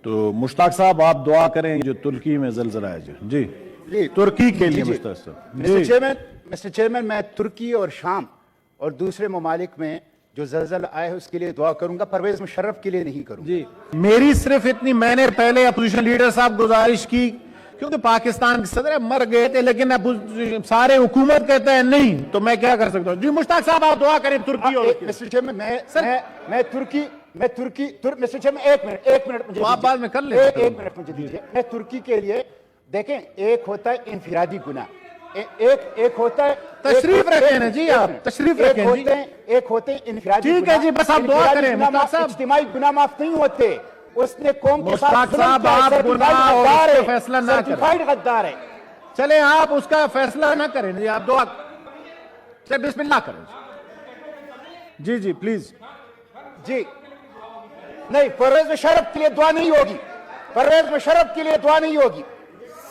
تو مشتاق صاحب آپ دعا کریں جو ترکی میں زلزلہ ہے جی ترکی کے لیے مشتاق صاحب. مسٹر چیئرمین میں ترکی اور شام اور دوسرے ممالک میں جو زلزلہ آئے ہے اس کے لیے دعا کروں گا، پرویز مشرف کے لیے نہیں کروں گا. میری صرف اتنی، میں نے پہلے اپوزیشن لیڈر صاحب گزارش کی کیونکہ پاکستان کے صدر مر گئے تھے لیکن سارے حکومت کہتے ہیں نہیں، تو میں کیا کر سکتا ہوں. جی مشتاق صاحب آپ دعا کریں ترکی اور مسٹر چیئرمین مسٹر چیئرمین ایک منٹ مجھے آپ بعد میں کر لیں. ایک منٹ مجھے دیجیے. میں ترکی کے لیے دیکھیں، ایک ہوتا ہے انفرادی گناہ، ایک ہوتا ہے تشریف رکھیں نا جی، آپ تشریف رکھیں جی. ایک ہوتے ہیں انفرادی ٹھیک ہے جی، بس آپ دعا کریں. مشتاق صاحب اجتماعی گناہ معاف نہیں ہوتے. اس نے قوم کے ساتھ مشتاق صاحب آپ گناہ اور اس کا فیصلہ نہ کریں. سرٹیفائیڈ غدار ہے. چلیں آپ اس کا فیصلہ نہ کریں جی، آپ دعا بسم اللہ کریں جی. جی پلیز. جی نہیں، پرویز مشرف کے لیے دعا نہیں ہوگی. پرویز مشرف کے لیے دعا نہیں ہوگی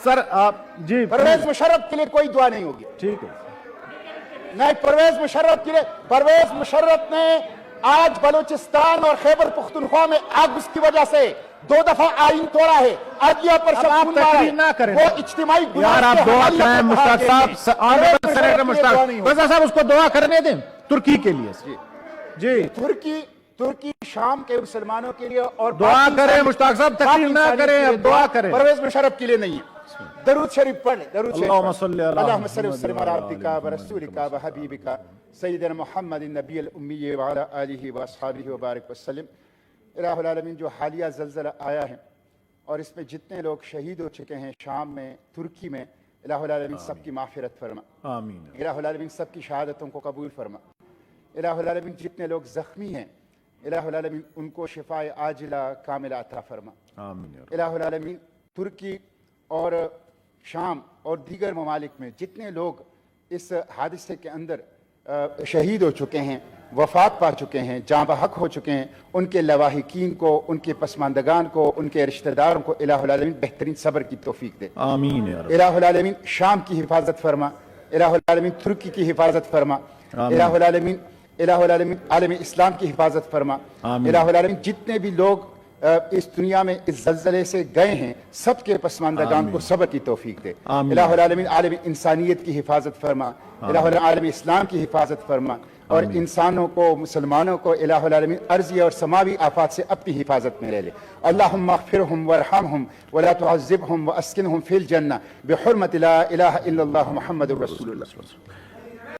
سر. آپ جی پرویز مشرف کے لیے کوئی دعا نہیں ہوگی. ٹھیک ہے. نہیں، پرویز مشرف کے لیے، پرویز مشرف نے آج بلوچستان اور خیبر پختونخوا میں آگ اس کی وجہ سے 2 دفعہ آئین توڑا ہے. عدلیہ پر شب تقریر نہ کریں. وہ اجتماعی یار آپ دعا کریں مشتاق صاحب. آنریبل سینیٹر مشتاق رضا صاحب اس کو دعا کرنے دیں ترکی کے لیے. جی ترکی شام کے مسلمانوں کے لیے اور دعا کریں مشتاق صاحب، تقریر نہ کریں، اب دعا کریں. پرویز مشرف کے لیے نہیں ہے. درود شریف پڑھ لیں. درود شریف. اللہم صلی اللہم صلی وسلم علی عبدک ورسولک وحبیبک سیدنا محمد النبی الامی وعلی آلہ واصحابہ وبارک وسلم. الہ العالمین، جو حالیہ زلزلہ آیا ہے اور اس میں جتنے لوگ شہید ہو چکے ہیں شام میں، ترکی میں، الہ العالمین سب کی مغفرت فرما. آمین. الہ العالمین سب کی شہادتوں کو قبول فرما. الہ العالمین جتنے لوگ زخمی ہیں، الہ العالمین ان کو شفاء عاجلہ کاملہ عطا فرما. آمین. الہ العالمین ترکی اور شام اور دیگر ممالک میں جتنے لوگ اس حادثے کے اندر شہید ہو چکے ہیں، وفات پا چکے ہیں، جاں بحق ہو چکے ہیں، ان کے لواحقین کو، ان کے پسماندگان کو، ان کے رشتہ داروں کو الہ العالمین بہترین صبر کی توفیق دے. آمین یا رب. الہ العالمین شام کی حفاظت فرما. الہ العالمین ترکی کی حفاظت فرما. الہ العالمین عالم اسلام کی حفاظت فرما. الہ العالمین جتنے بھی لوگ اس دنیا میں اس زلزلے سے گئے ہیں سب کے پسماندگان کو صبر کی توفیق دے. الہ العالمین عالم انسانیت کی حفاظت فرما. الہ العالمین عالم اسلام کی حفاظت فرما اور انسانوں کو، مسلمانوں کو الہ العالمین عرضی اور سماوی آفات سے اپنی حفاظت میں لے لے. اللہم اغفرہم وارحمہم ولا تعذبہم واسکنہم فی الجنہ بحرمت لا الہ الا اللہ محمد رسول اللہ.